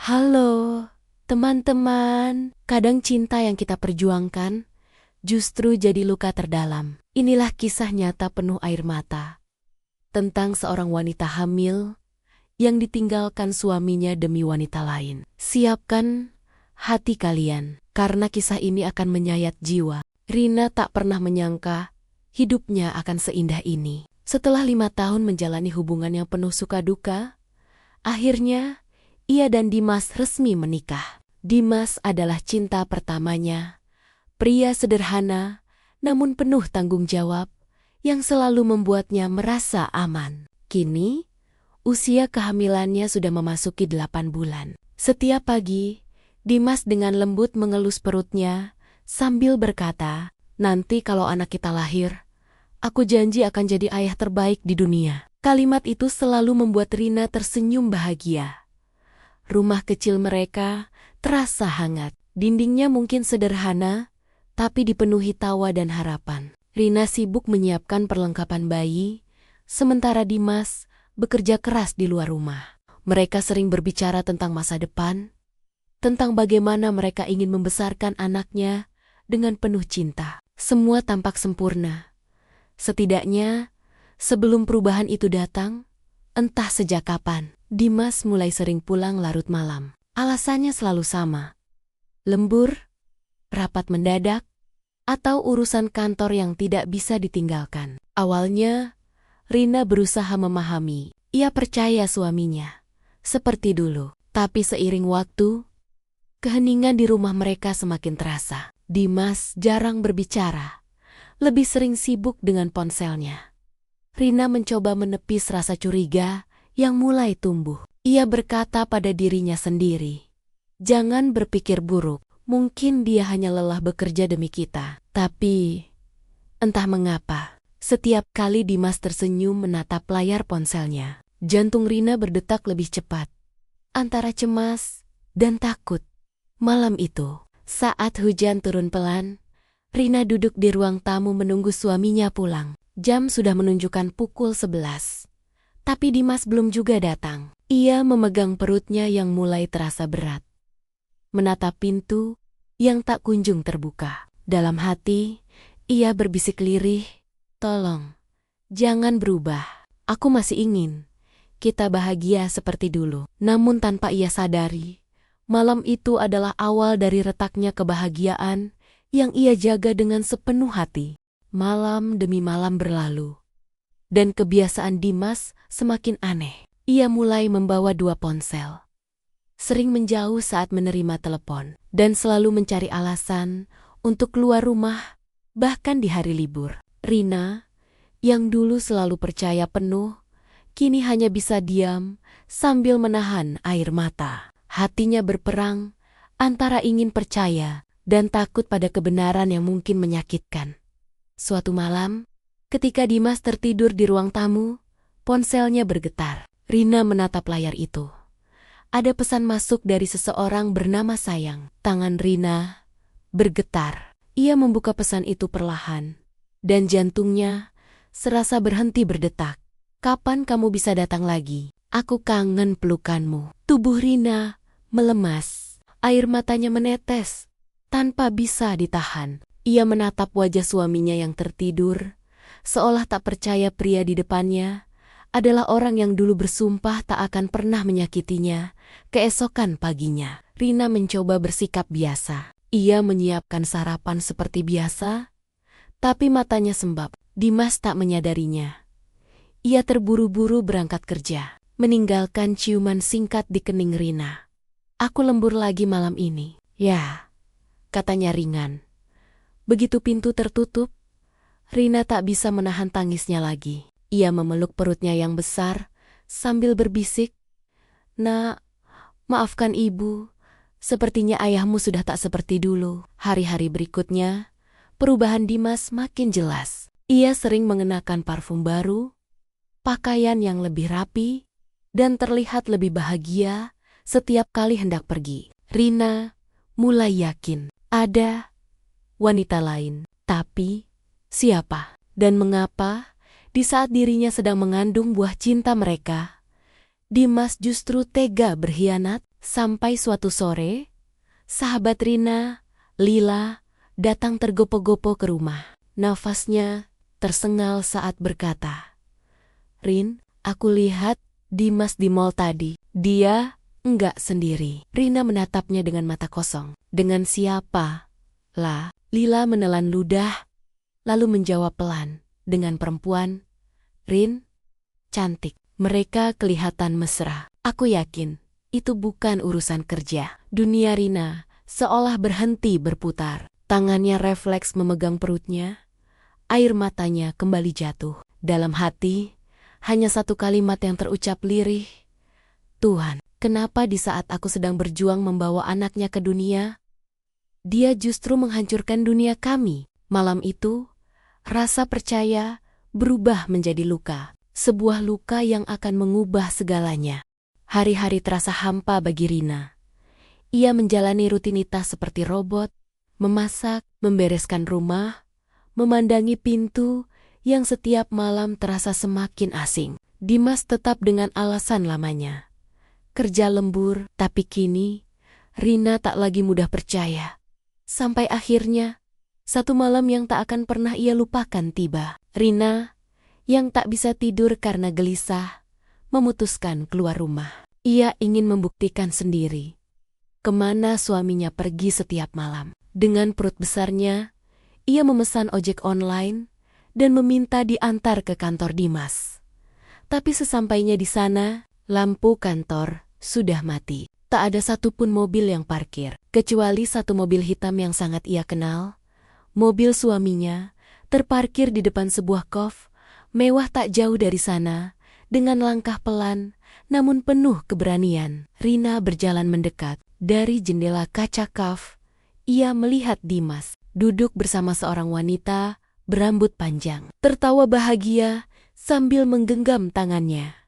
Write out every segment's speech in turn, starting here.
Halo, teman-teman. Kadang cinta yang kita perjuangkan justru jadi luka terdalam. Inilah kisah nyata penuh air mata tentang seorang wanita hamil yang ditinggalkan suaminya demi wanita lain. Siapkan hati kalian, karena kisah ini akan menyayat jiwa. Rina tak pernah menyangka hidupnya akan seindah ini. Setelah 5 tahun menjalani hubungan yang penuh suka duka, akhirnya ia dan Dimas resmi menikah. Dimas adalah cinta pertamanya, pria sederhana namun penuh tanggung jawab yang selalu membuatnya merasa aman. Kini, usia kehamilannya sudah memasuki 8 bulan. Setiap pagi, Dimas dengan lembut mengelus perutnya sambil berkata, "Nanti kalau anak kita lahir, aku janji akan jadi ayah terbaik di dunia." Kalimat itu selalu membuat Rina tersenyum bahagia. Rumah kecil mereka terasa hangat. Dindingnya mungkin sederhana, tapi dipenuhi tawa dan harapan. Rina sibuk menyiapkan perlengkapan bayi, sementara Dimas bekerja keras di luar rumah. Mereka sering berbicara tentang masa depan, tentang bagaimana mereka ingin membesarkan anaknya dengan penuh cinta. Semua tampak sempurna. Setidaknya, sebelum perubahan itu datang, entah sejak kapan, Dimas mulai sering pulang larut malam. Alasannya selalu sama: lembur, rapat mendadak, atau urusan kantor yang tidak bisa ditinggalkan. Awalnya, Rina berusaha memahami. Ia percaya suaminya seperti dulu. Tapi seiring waktu, keheningan di rumah mereka semakin terasa. Dimas jarang berbicara, lebih sering sibuk dengan ponselnya. Rina mencoba menepis rasa curiga yang mulai tumbuh. Ia berkata pada dirinya sendiri, "Jangan berpikir buruk, mungkin dia hanya lelah bekerja demi kita." Tapi, entah mengapa, setiap kali Dimas tersenyum menatap layar ponselnya, jantung Rina berdetak lebih cepat, antara cemas dan takut. Malam itu, saat hujan turun pelan, Rina duduk di ruang tamu menunggu suaminya pulang. Jam sudah menunjukkan pukul 11. Tapi Dimas belum juga datang. Ia memegang perutnya yang mulai terasa berat, menatap pintu yang tak kunjung terbuka. Dalam hati, ia berbisik lirih, "Tolong, jangan berubah. Aku masih ingin kita bahagia seperti dulu." Namun tanpa ia sadari, malam itu adalah awal dari retaknya kebahagiaan yang ia jaga dengan sepenuh hati. Malam demi malam berlalu, dan kebiasaan Dimas semakin aneh. Ia mulai membawa 2 ponsel, sering menjauh saat menerima telepon, dan selalu mencari alasan untuk keluar rumah, bahkan di hari libur. Rina, yang dulu selalu percaya penuh, kini hanya bisa diam sambil menahan air mata. Hatinya berperang antara ingin percaya dan takut pada kebenaran yang mungkin menyakitkan. Suatu malam, ketika Dimas tertidur di ruang tamu, ponselnya bergetar. Rina menatap layar itu. Ada pesan masuk dari seseorang bernama Sayang. Tangan Rina bergetar. Ia membuka pesan itu perlahan, dan jantungnya serasa berhenti berdetak. "Kapan kamu bisa datang lagi? Aku kangen pelukanmu." Tubuh Rina melemas. Air matanya menetes tanpa bisa ditahan. Ia menatap wajah suaminya yang tertidur, seolah tak percaya pria di depannya adalah orang yang dulu bersumpah tak akan pernah menyakitinya. Keesokan paginya, Rina mencoba bersikap biasa. Ia menyiapkan sarapan seperti biasa, tapi matanya sembab. Dimas tak menyadarinya. Ia terburu-buru berangkat kerja, meninggalkan ciuman singkat di kening Rina. "Aku lembur lagi malam ini." "Ya," katanya ringan. Begitu pintu tertutup, Rina tak bisa menahan tangisnya lagi. Ia memeluk perutnya yang besar sambil berbisik, "Nak, maafkan ibu. Sepertinya ayahmu sudah tak seperti dulu." Hari-hari berikutnya, perubahan Dimas makin jelas. Ia sering mengenakan parfum baru, pakaian yang lebih rapi, dan terlihat lebih bahagia setiap kali hendak pergi. Rina mulai yakin ada wanita lain. Tapi, siapa dan mengapa di saat dirinya sedang mengandung buah cinta mereka, Dimas justru tega berkhianat? Sampai suatu sore, sahabat Rina, Lila, datang tergopoh-gopoh ke rumah. Nafasnya tersengal saat berkata, "Rin, aku lihat Dimas di mall tadi. Dia enggak sendiri." Rina menatapnya dengan mata kosong. "Dengan siapa?" "Lah." Lila menelan ludah, lalu menjawab pelan, "Dengan perempuan. Rin, cantik." Mereka kelihatan mesra. Aku yakin itu bukan urusan kerja. Dunia Rina seolah berhenti berputar. Tangannya refleks memegang perutnya. Air matanya kembali jatuh. Dalam hati, hanya satu kalimat yang terucap lirih. "Tuhan, kenapa di saat aku sedang berjuang membawa anaknya ke dunia, dia justru menghancurkan dunia kami?" Malam itu, rasa percaya berubah menjadi luka. Sebuah luka yang akan mengubah segalanya. Hari-hari terasa hampa bagi Rina. Ia menjalani rutinitas seperti robot, memasak, membereskan rumah, memandangi pintu yang setiap malam terasa semakin asing. Dimas tetap dengan alasan lamanya. Kerja lembur, tapi kini Rina tak lagi mudah percaya. Sampai akhirnya, satu malam yang tak akan pernah ia lupakan tiba. Rina, yang tak bisa tidur karena gelisah, memutuskan keluar rumah. Ia ingin membuktikan sendiri kemana suaminya pergi setiap malam. Dengan perut besarnya, ia memesan ojek online dan meminta diantar ke kantor Dimas. Tapi sesampainya di sana, lampu kantor sudah mati. Tak ada satupun mobil yang parkir, kecuali satu mobil hitam yang sangat ia kenal. Mobil suaminya terparkir di depan sebuah cof mewah tak jauh dari sana. Dengan langkah pelan, namun penuh keberanian, Rina berjalan mendekat. Dari jendela kaca cof, ia melihat Dimas duduk bersama seorang wanita berambut panjang, tertawa bahagia sambil menggenggam tangannya.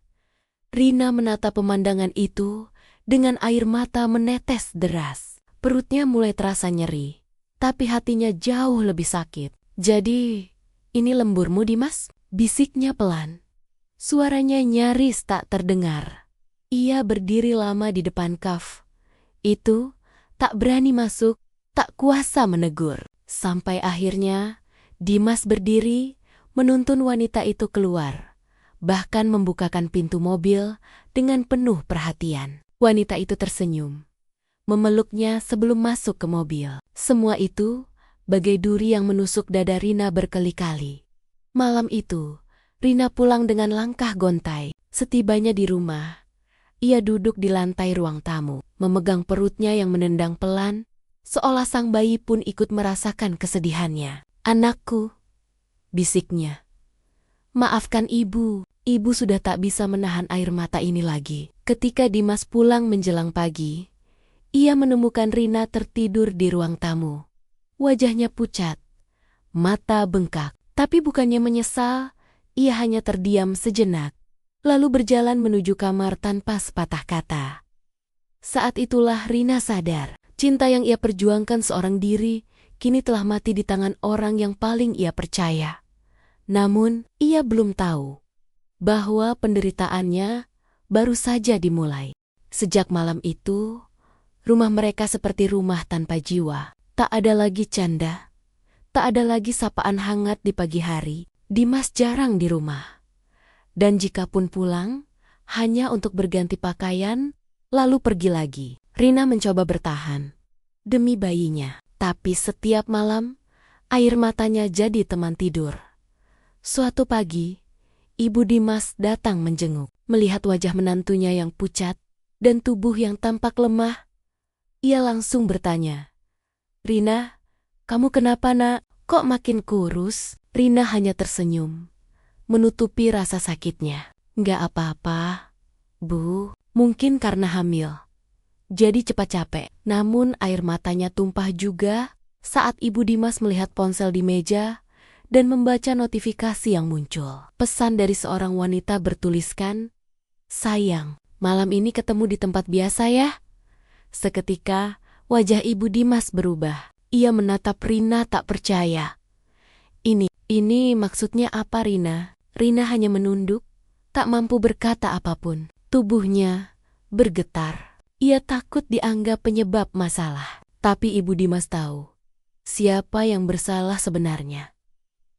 Rina menatap pemandangan itu dengan air mata menetes deras. Perutnya mulai terasa nyeri, tapi hatinya jauh lebih sakit. "Jadi, ini lemburmu, Dimas?" bisiknya pelan. Suaranya nyaris tak terdengar. Ia berdiri lama di depan kaf. Itu tak berani masuk, tak kuasa menegur. Sampai akhirnya Dimas berdiri menuntun wanita itu keluar, bahkan membukakan pintu mobil dengan penuh perhatian. Wanita itu tersenyum, memeluknya sebelum masuk ke mobil. Semua itu bagai duri yang menusuk dada Rina berkali-kali. Malam itu, Rina pulang dengan langkah gontai. Setibanya di rumah, ia duduk di lantai ruang tamu, memegang perutnya yang menendang pelan, seolah sang bayi pun ikut merasakan kesedihannya. "Anakku," bisiknya. "Maafkan ibu, ibu sudah tak bisa menahan air mata ini lagi." Ketika Dimas pulang menjelang pagi, ia menemukan Rina tertidur di ruang tamu. Wajahnya pucat, mata bengkak. Tapi bukannya menyesal, ia hanya terdiam sejenak, lalu berjalan menuju kamar tanpa sepatah kata. Saat itulah Rina sadar, cinta yang ia perjuangkan seorang diri, kini telah mati di tangan orang yang paling ia percaya. Namun, ia belum tahu bahwa penderitaannya baru saja dimulai. Sejak malam itu, rumah mereka seperti rumah tanpa jiwa. Tak ada lagi canda. Tak ada lagi sapaan hangat di pagi hari. Dimas jarang di rumah. Dan jikapun pulang, hanya untuk berganti pakaian, lalu pergi lagi. Rina mencoba bertahan demi bayinya. Tapi setiap malam, air matanya jadi teman tidur. Suatu pagi, ibu Dimas datang menjenguk. Melihat wajah menantunya yang pucat dan tubuh yang tampak lemah, ia langsung bertanya, "Rina, kamu kenapa, Nak? Kok makin kurus?" Rina hanya tersenyum, menutupi rasa sakitnya. "Nggak apa-apa, Bu. Mungkin karena hamil. Jadi cepat capek." Namun air matanya tumpah juga saat ibu Dimas melihat ponsel di meja dan membaca notifikasi yang muncul. Pesan dari seorang wanita bertuliskan, "Sayang, malam ini ketemu di tempat biasa ya." Seketika, wajah ibu Dimas berubah. Ia menatap Rina tak percaya. Ini maksudnya apa, Rina?" Rina hanya menunduk, tak mampu berkata apapun. Tubuhnya bergetar. Ia takut dianggap penyebab masalah. Tapi Ibu Dimas tahu siapa yang bersalah sebenarnya.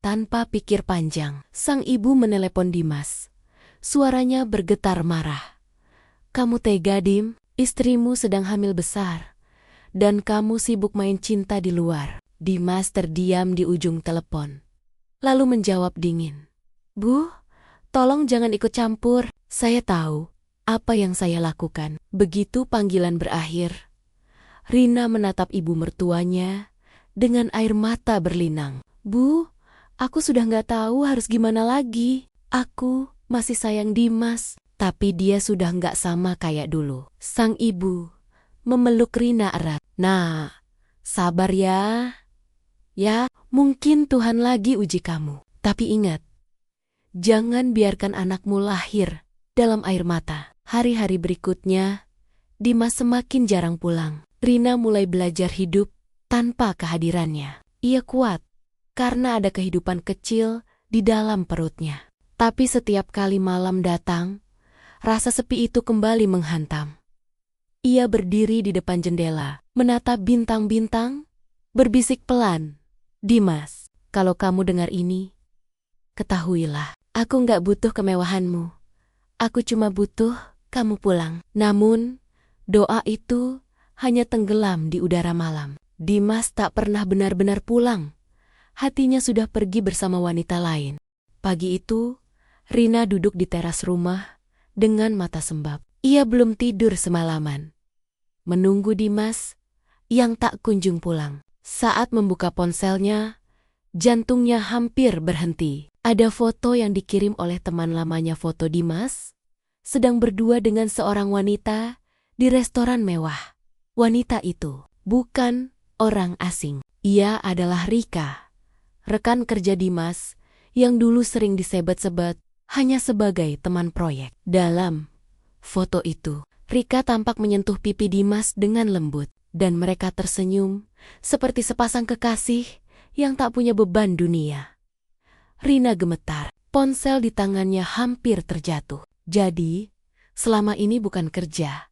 Tanpa pikir panjang, sang ibu menelepon Dimas. Suaranya bergetar marah. "Kamu tega, Dim? Istrimu sedang hamil besar. Dan kamu sibuk main cinta di luar." Dimas terdiam di ujung telepon. Lalu menjawab dingin. "Bu, tolong jangan ikut campur. Saya tahu apa yang saya lakukan." Begitu panggilan berakhir, Rina menatap ibu mertuanya dengan air mata berlinang. "Bu, aku sudah nggak tahu harus gimana lagi. Aku masih sayang Dimas, tapi dia sudah nggak sama kayak dulu." Sang ibu memeluk Rina erat. "Nah, sabar ya. Ya, mungkin Tuhan lagi uji kamu. Tapi ingat, jangan biarkan anakmu lahir dalam air mata." Hari-hari berikutnya, Dimas semakin jarang pulang. Rina mulai belajar hidup tanpa kehadirannya. Ia kuat karena ada kehidupan kecil di dalam perutnya. Tapi setiap kali malam datang, rasa sepi itu kembali menghantam. Ia berdiri di depan jendela, menatap bintang-bintang, berbisik pelan. "Dimas, kalau kamu dengar ini, ketahuilah, aku nggak butuh kemewahanmu. Aku cuma butuh kamu pulang." Namun, doa itu hanya tenggelam di udara malam. Dimas tak pernah benar-benar pulang. Hatinya sudah pergi bersama wanita lain. Pagi itu, Rina duduk di teras rumah dengan mata sembab. Ia belum tidur semalaman, menunggu Dimas yang tak kunjung pulang. Saat membuka ponselnya, jantungnya hampir berhenti. Ada foto yang dikirim oleh teman lamanya, foto Dimas sedang berdua dengan seorang wanita di restoran mewah. Wanita itu bukan orang asing. Ia adalah Rika, rekan kerja Dimas yang dulu sering disebet-sebet hanya sebagai teman proyek. Dalam foto itu, Rika tampak menyentuh pipi Dimas dengan lembut, dan mereka tersenyum seperti sepasang kekasih yang tak punya beban dunia. Rina gemetar, ponsel di tangannya hampir terjatuh. Jadi, selama ini bukan kerja,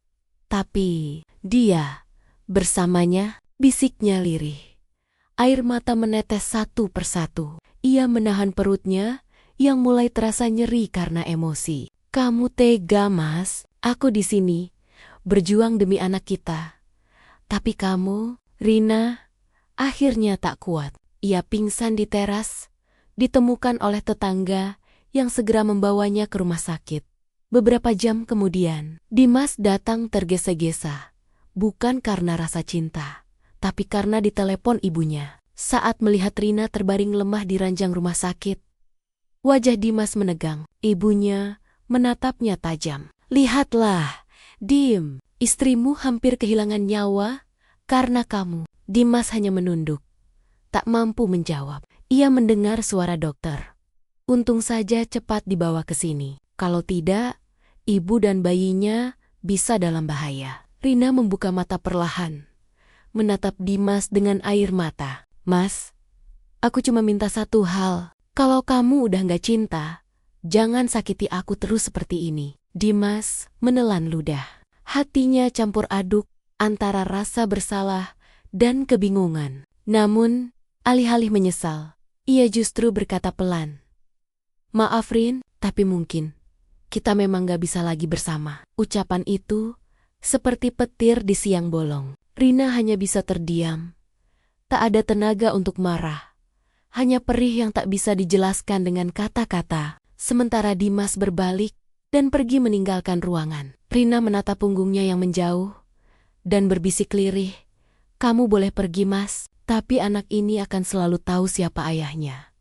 tapi dia bersamanya, bisiknya lirih. Air mata menetes satu persatu. Ia menahan perutnya yang mulai terasa nyeri karena emosi. "Kamu tega, Mas. Aku di sini, berjuang demi anak kita. Tapi kamu..." Rina akhirnya tak kuat. Ia pingsan di teras, ditemukan oleh tetangga yang segera membawanya ke rumah sakit. Beberapa jam kemudian, Dimas datang tergesa-gesa. Bukan karena rasa cinta, tapi karena ditelepon ibunya. Saat melihat Rina terbaring lemah di ranjang rumah sakit, wajah Dimas menegang. Ibunya menatapnya tajam. "Lihatlah, Dim, istrimu hampir kehilangan nyawa karena kamu." Dimas hanya menunduk, tak mampu menjawab. Ia mendengar suara dokter. Untung saja cepat dibawa ke sini. Kalau tidak, ibu dan bayinya bisa dalam bahaya. Rina membuka mata perlahan, menatap Dimas dengan air mata. "Mas, aku cuma minta satu hal. Kalau kamu udah nggak cinta, jangan sakiti aku terus seperti ini." Dimas menelan ludah. Hatinya campur aduk antara rasa bersalah dan kebingungan. Namun, alih-alih menyesal, ia justru berkata pelan, "Maaf Rin, tapi mungkin kita memang gak bisa lagi bersama." Ucapan itu seperti petir di siang bolong. Rina hanya bisa terdiam. Tak ada tenaga untuk marah. Hanya perih yang tak bisa dijelaskan dengan kata-kata. Sementara Dimas berbalik dan pergi meninggalkan ruangan. Rina menatap punggungnya yang menjauh dan berbisik lirih, "Kamu boleh pergi, Mas, tapi anak ini akan selalu tahu siapa ayahnya,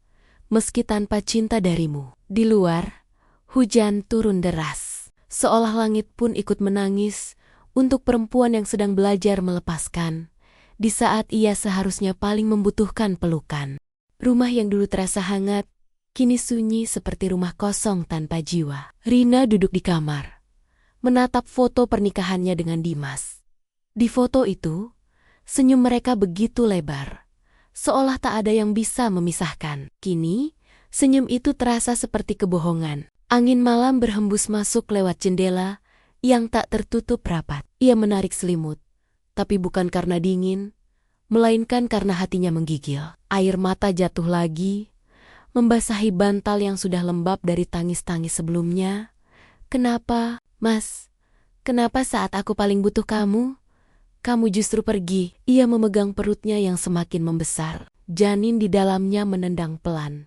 meski tanpa cinta darimu." Di luar, hujan turun deras. Seolah langit pun ikut menangis untuk perempuan yang sedang belajar melepaskan, di saat ia seharusnya paling membutuhkan pelukan. Rumah yang dulu terasa hangat, kini sunyi seperti rumah kosong tanpa jiwa. Rina duduk di kamar, menatap foto pernikahannya dengan Dimas. Di foto itu, senyum mereka begitu lebar, seolah tak ada yang bisa memisahkan. Kini, senyum itu terasa seperti kebohongan. Angin malam berhembus masuk lewat jendela yang tak tertutup rapat. Ia menarik selimut, tapi bukan karena dingin, melainkan karena hatinya menggigil. Air mata jatuh lagi, membasahi bantal yang sudah lembab dari tangis-tangis sebelumnya. "Kenapa, Mas? Kenapa saat aku paling butuh kamu justru pergi?" Ia memegang perutnya yang semakin membesar. Janin di dalamnya menendang pelan,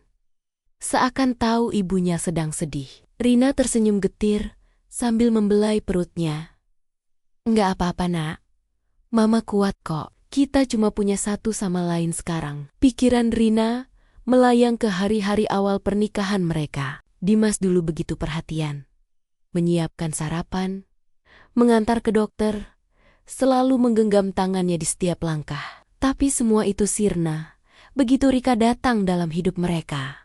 seakan tahu ibunya sedang sedih. Rina tersenyum getir sambil membelai perutnya. "Enggak apa-apa, Nak. Mama kuat kok. Kita cuma punya satu sama lain sekarang." Pikiran Rina melayang ke hari-hari awal pernikahan mereka. Dimas dulu begitu perhatian, menyiapkan sarapan, mengantar ke dokter, selalu menggenggam tangannya di setiap langkah. Tapi semua itu sirna begitu Rika datang dalam hidup mereka.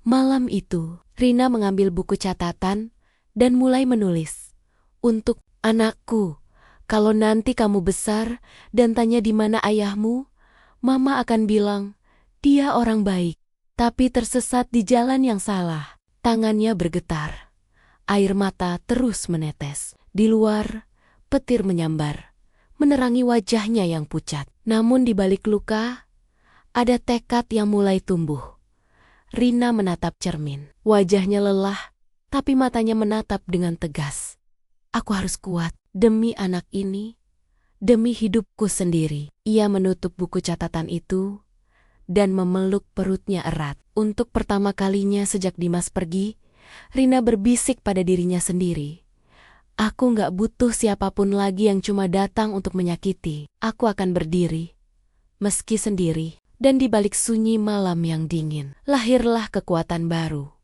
Malam itu, Rina mengambil buku catatan dan mulai menulis. "Untuk anakku, kalau nanti kamu besar dan tanya di mana ayahmu, Mama akan bilang, dia orang baik, tapi tersesat di jalan yang salah." Tangannya bergetar. Air mata terus menetes. Di luar, petir menyambar, menerangi wajahnya yang pucat. Namun di balik luka, ada tekad yang mulai tumbuh. Rina menatap cermin. Wajahnya lelah, tapi matanya menatap dengan tegas. "Aku harus kuat demi anak ini, demi hidupku sendiri." Ia menutup buku catatan itu dan memeluk perutnya erat. Untuk pertama kalinya sejak Dimas pergi, Rina berbisik pada dirinya sendiri. "Aku gak butuh siapapun lagi yang cuma datang untuk menyakiti. Aku akan berdiri, meski sendiri." Dan di balik sunyi malam yang dingin, lahirlah kekuatan baru.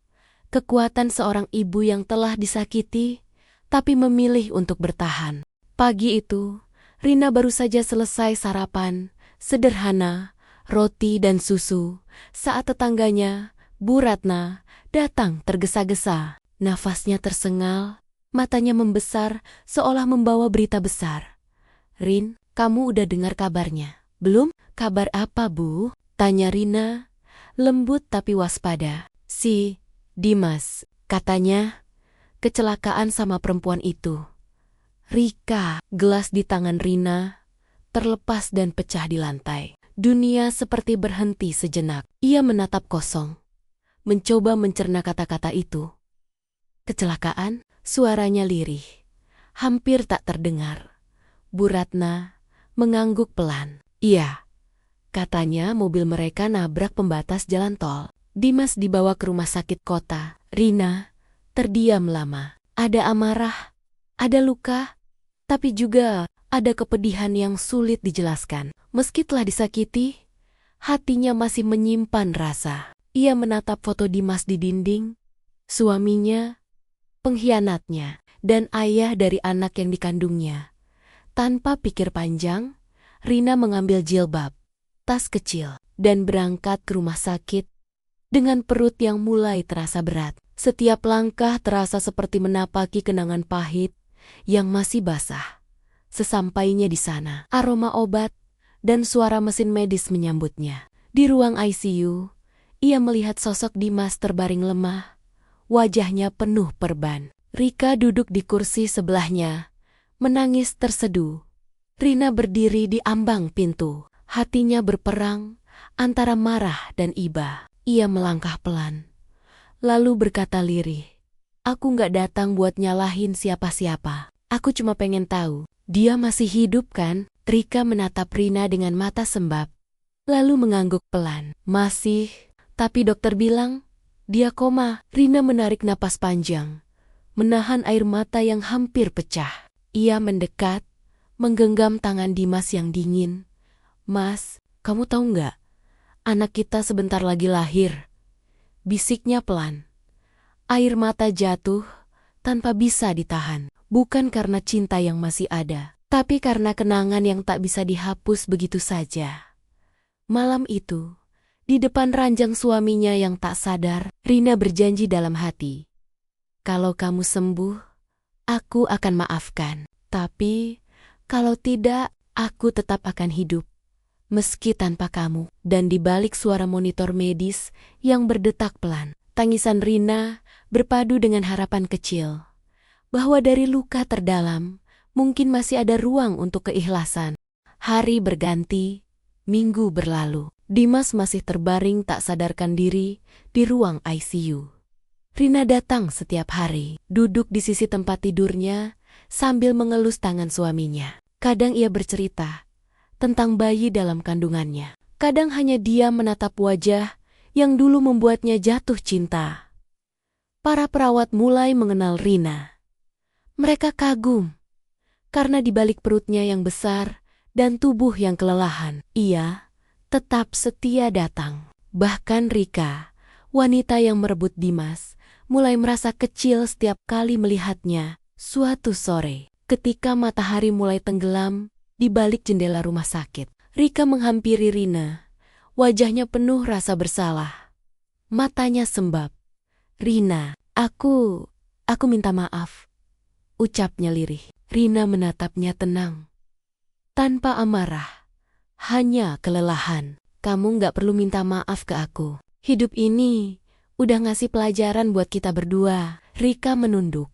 Kekuatan seorang ibu yang telah disakiti, tapi memilih untuk bertahan. Pagi itu, Rina baru saja selesai sarapan, sederhana, roti dan susu, saat tetangganya, Bu Ratna, datang tergesa-gesa. Nafasnya tersengal, matanya membesar seolah membawa berita besar. "Rin, kamu udah dengar kabarnya?" "Belum." "Kabar apa, Bu?" tanya Rina, lembut tapi waspada. "Si Dimas, katanya kecelakaan sama perempuan itu." "Rika." Gelas di tangan Rina terlepas dan pecah di lantai. Dunia seperti berhenti sejenak. Ia menatap kosong, mencoba mencerna kata-kata itu. "Kecelakaan?" Suaranya lirih, hampir tak terdengar. Bu Ratna mengangguk pelan. "Iya," katanya, mobil mereka nabrak pembatas jalan tol. Dimas dibawa ke rumah sakit kota. Rina terdiam lama. Ada amarah, ada luka, tapi juga ada kepedihan yang sulit dijelaskan. Meski telah disakiti, hatinya masih menyimpan rasa. Ia menatap foto Dimas di dinding, suaminya, pengkhianatnya, dan ayah dari anak yang dikandungnya. Tanpa pikir panjang, Rina mengambil jilbab, tas kecil, dan berangkat ke rumah sakit dengan perut yang mulai terasa berat. Setiap langkah terasa seperti menapaki kenangan pahit yang masih basah. Sesampainya di sana, aroma obat dan suara mesin medis menyambutnya. Di ruang ICU, ia melihat sosok Dimas terbaring lemah, wajahnya penuh perban. Rika duduk di kursi sebelahnya, menangis terseduh. Rina berdiri di ambang pintu. Hatinya berperang antara marah dan iba. Ia melangkah pelan, lalu berkata lirih, "Aku gak datang buat nyalahin siapa-siapa. Aku cuma pengen tahu, dia masih hidup kan?" Rika menatap Rina dengan mata sembab, lalu mengangguk pelan. "Masih, tapi dokter bilang dia koma." Rina menarik napas panjang, menahan air mata yang hampir pecah. Ia mendekat, menggenggam tangan Dimas yang dingin. "Mas, kamu tahu nggak? Anak kita sebentar lagi lahir." Bisiknya pelan. Air mata jatuh tanpa bisa ditahan. Bukan karena cinta yang masih ada, tapi karena kenangan yang tak bisa dihapus begitu saja. Malam itu, di depan ranjang suaminya yang tak sadar, Rina berjanji dalam hati, "Kalau kamu sembuh, aku akan maafkan. Tapi, kalau tidak, aku tetap akan hidup, meski tanpa kamu." Dan di balik suara monitor medis yang berdetak pelan, tangisan Rina berpadu dengan harapan kecil. bahwa dari luka terdalam, mungkin masih ada ruang untuk keikhlasan. Hari berganti, minggu berlalu. Dimas masih terbaring tak sadarkan diri di ruang ICU. Rina datang setiap hari, duduk di sisi tempat tidurnya sambil mengelus tangan suaminya. Kadang ia bercerita tentang bayi dalam kandungannya. Kadang hanya dia menatap wajah yang dulu membuatnya jatuh cinta. Para perawat mulai mengenal Rina. Mereka kagum karena di balik perutnya yang besar dan tubuh yang kelelahan, ia tetap setia datang. Bahkan Rika, wanita yang merebut Dimas, mulai merasa kecil setiap kali melihatnya. Suatu sore, ketika matahari mulai tenggelam di balik jendela rumah sakit, Rika menghampiri Rina. Wajahnya penuh rasa bersalah. Matanya sembab. "Rina, aku minta maaf," ucapnya lirih. Rina menatapnya tenang, tanpa amarah. Hanya kelelahan. "Kamu gak perlu minta maaf ke aku. Hidup ini udah ngasih pelajaran buat kita berdua." Rika menunduk.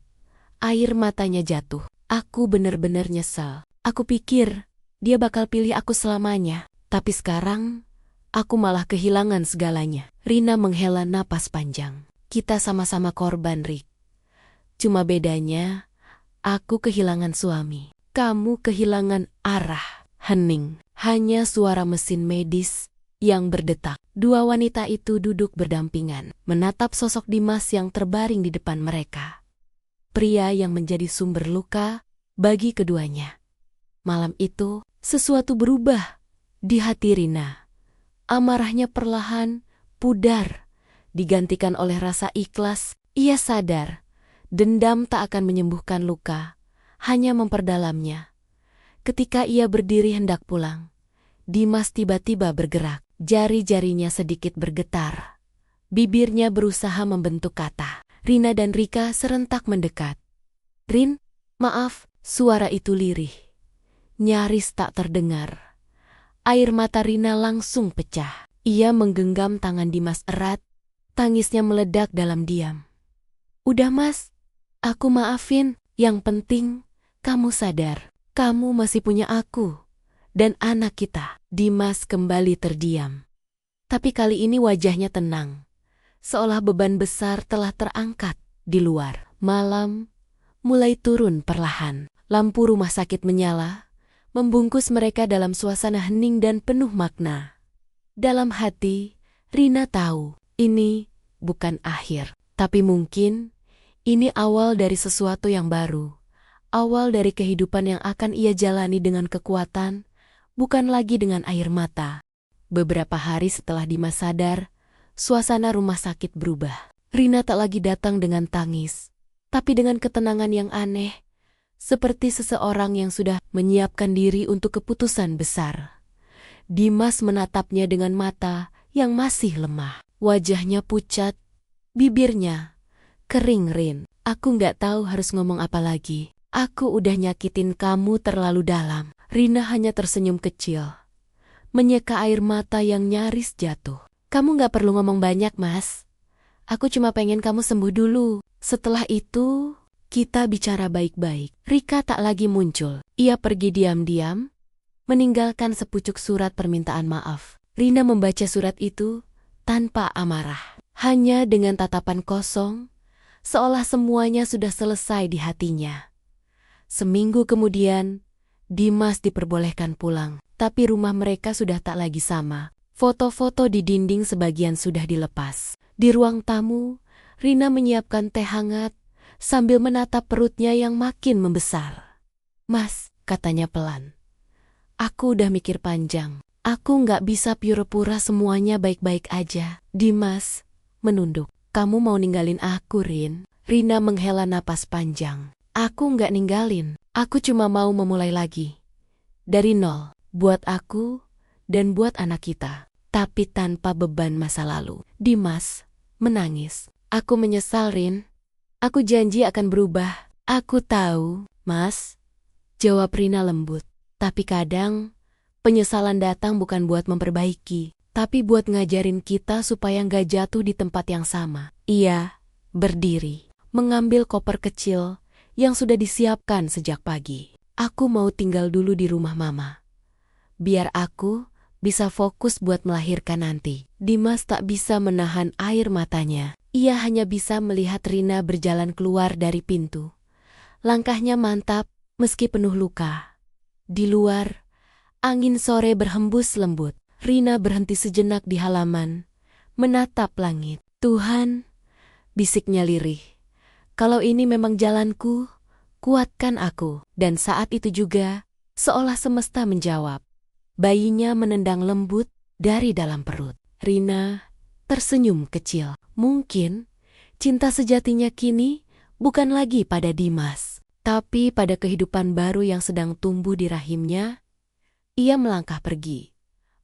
Air matanya jatuh. "Aku bener-bener nyesal. Aku pikir dia bakal pilih aku selamanya. Tapi sekarang, aku malah kehilangan segalanya." Rina menghela napas panjang. "Kita sama-sama korban, Rik. Cuma bedanya, aku kehilangan suami. Kamu kehilangan arah." Hening. Hanya suara mesin medis yang berdetak. Dua wanita itu duduk berdampingan, menatap sosok Dimas yang terbaring di depan mereka. Pria yang menjadi sumber luka bagi keduanya. Malam itu, sesuatu berubah di hati Rina. Amarahnya perlahan pudar, digantikan oleh rasa ikhlas. Ia sadar, dendam tak akan menyembuhkan luka, hanya memperdalamnya. Ketika ia berdiri hendak pulang, Dimas tiba-tiba bergerak. Jari-jarinya sedikit bergetar. Bibirnya berusaha membentuk kata. Rina dan Rika serentak mendekat. "Rin, maaf." Suara itu lirih, nyaris tak terdengar. Air mata Rina langsung pecah. Ia menggenggam tangan Dimas erat. Tangisnya meledak dalam diam. "Udah Mas, aku maafin. Yang penting, kamu sadar. Kamu masih punya aku dan anak kita." Dimas kembali terdiam. Tapi kali ini wajahnya tenang, seolah beban besar telah terangkat di luar. Malam mulai turun perlahan. Lampu rumah sakit menyala, membungkus mereka dalam suasana hening dan penuh makna. Dalam hati, Rina tahu ini bukan akhir, tapi mungkin ini awal dari sesuatu yang baru. Awal dari kehidupan yang akan ia jalani dengan kekuatan, bukan lagi dengan air mata. Beberapa hari setelah Dimas sadar, suasana rumah sakit berubah. Rina tak lagi datang dengan tangis, tapi dengan ketenangan yang aneh, seperti seseorang yang sudah menyiapkan diri untuk keputusan besar. Dimas menatapnya dengan mata yang masih lemah. Wajahnya pucat, bibirnya kering. "Rin, aku gak tahu harus ngomong apa lagi. Aku udah nyakitin kamu terlalu dalam." Rina hanya tersenyum kecil, menyeka air mata yang nyaris jatuh. "Kamu gak perlu ngomong banyak, Mas. Aku cuma pengen kamu sembuh dulu. Setelah itu, kita bicara baik-baik." Rika tak lagi muncul. Ia pergi diam-diam, meninggalkan sepucuk surat permintaan maaf. Rina membaca surat itu tanpa amarah, hanya dengan tatapan kosong, seolah semuanya sudah selesai di hatinya. Seminggu kemudian, Dimas diperbolehkan pulang, tapi rumah mereka sudah tak lagi sama. Foto-foto di dinding sebagian sudah dilepas. Di ruang tamu, Rina menyiapkan teh hangat sambil menatap perutnya yang makin membesar. "Mas," katanya pelan, "aku udah mikir panjang. Aku nggak bisa pura-pura semuanya baik-baik aja." Dimas menunduk. "Kamu mau ninggalin aku, Rin?" Rina menghela napas panjang. "Aku nggak ninggalin. Aku cuma mau memulai lagi. Dari nol. Buat aku dan buat anak kita. Tapi tanpa beban masa lalu." Dimas menangis. "Aku menyesal, Rin. Aku janji akan berubah." "Aku tahu, Mas," jawab Rina lembut. "Tapi kadang, penyesalan datang bukan buat memperbaiki, tapi buat ngajarin kita supaya nggak jatuh di tempat yang sama." Ia berdiri, mengambil koper kecil yang sudah disiapkan sejak pagi. Aku mau tinggal dulu di rumah Mama. Biar aku bisa fokus buat melahirkan nanti. Dimas tak bisa menahan air matanya. Ia hanya bisa melihat Rina berjalan keluar dari pintu. Langkahnya mantap meski penuh luka. Di luar, angin sore berhembus lembut. Rina berhenti sejenak di halaman, menatap langit. Tuhan, bisiknya lirih. Kalau ini memang jalanku, kuatkan aku. Dan saat itu juga, seolah semesta menjawab. Bayinya menendang lembut dari dalam perut. Rina tersenyum kecil. Mungkin cinta sejatinya kini bukan lagi pada Dimas, tapi pada kehidupan baru yang sedang tumbuh di rahimnya. Ia melangkah pergi,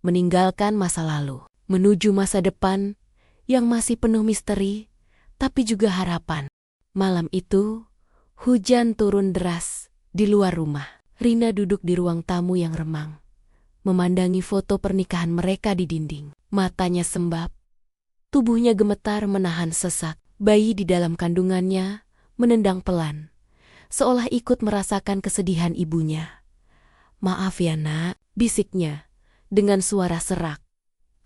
meninggalkan masa lalu, menuju masa depan yang masih penuh misteri, tapi juga harapan. Malam itu, hujan turun deras di luar rumah. Rina duduk di ruang tamu yang remang, memandangi foto pernikahan mereka di dinding. Matanya sembab, tubuhnya gemetar menahan sesak. Bayi di dalam kandungannya menendang pelan, seolah ikut merasakan kesedihan ibunya. Maaf ya nak, bisiknya dengan suara serak.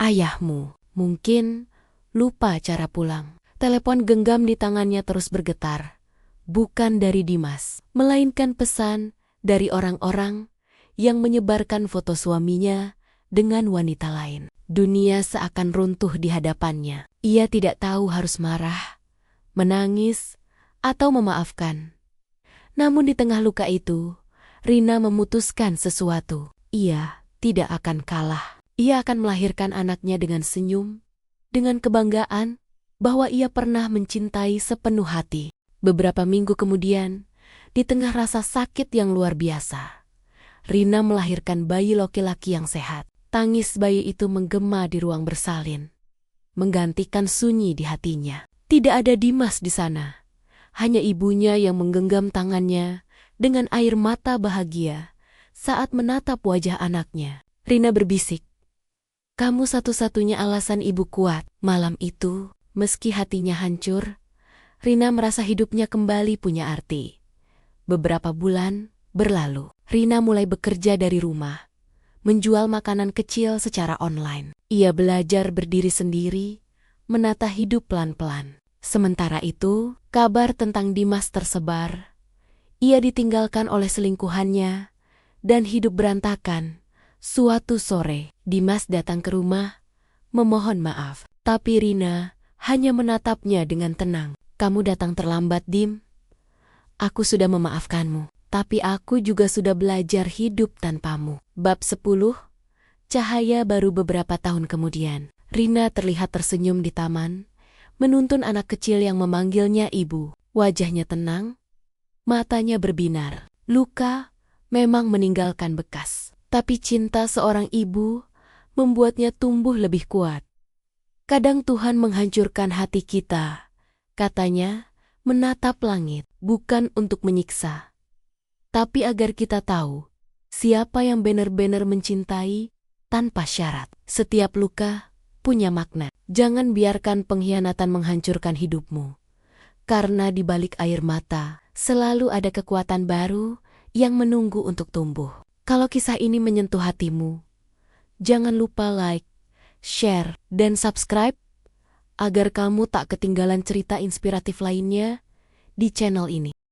Ayahmu mungkin lupa cara pulang. Telepon genggam di tangannya terus bergetar. Bukan dari Dimas, melainkan pesan dari orang-orang yang menyebarkan foto suaminya dengan wanita lain. Dunia seakan runtuh di hadapannya. Ia tidak tahu harus marah, menangis, atau memaafkan. Namun di tengah luka itu, Rina memutuskan sesuatu. Ia tidak akan kalah. Ia akan melahirkan anaknya dengan senyum, dengan kebanggaan bahwa ia pernah mencintai sepenuh hati. Beberapa minggu kemudian, di tengah rasa sakit yang luar biasa, Rina melahirkan bayi laki-laki yang sehat. Tangis bayi itu menggema di ruang bersalin, menggantikan sunyi di hatinya. Tidak ada Dimas di sana, hanya ibunya yang menggenggam tangannya dengan air mata bahagia saat menatap wajah anaknya. Rina berbisik, "Kamu satu-satunya alasan ibu kuat." Malam itu, meski hatinya hancur, Rina merasa hidupnya kembali punya arti. Beberapa bulan berlalu, Rina mulai bekerja dari rumah, menjual makanan kecil secara online. Ia belajar berdiri sendiri, menata hidup pelan-pelan. Sementara itu, kabar tentang Dimas tersebar. Ia ditinggalkan oleh selingkuhannya dan hidup berantakan. Suatu sore, Dimas datang ke rumah, memohon maaf. Tapi Rina hanya menatapnya dengan tenang. "Kamu datang terlambat, Dim. Aku sudah memaafkanmu. Tapi aku juga sudah belajar hidup tanpamu." Bab 10. Cahaya baru beberapa tahun kemudian. Rina terlihat tersenyum di taman, menuntun anak kecil yang memanggilnya ibu. Wajahnya tenang, matanya berbinar. Luka memang meninggalkan bekas, tapi cinta seorang ibu membuatnya tumbuh lebih kuat. Kadang Tuhan menghancurkan hati kita, katanya, menatap langit, bukan untuk menyiksa, tapi agar kita tahu siapa yang benar-benar mencintai tanpa syarat. Setiap luka punya makna. Jangan biarkan pengkhianatan menghancurkan hidupmu. Karena di balik air mata, selalu ada kekuatan baru yang menunggu untuk tumbuh. Kalau kisah ini menyentuh hatimu, jangan lupa like, share, dan subscribe agar kamu tak ketinggalan cerita inspiratif lainnya di channel ini.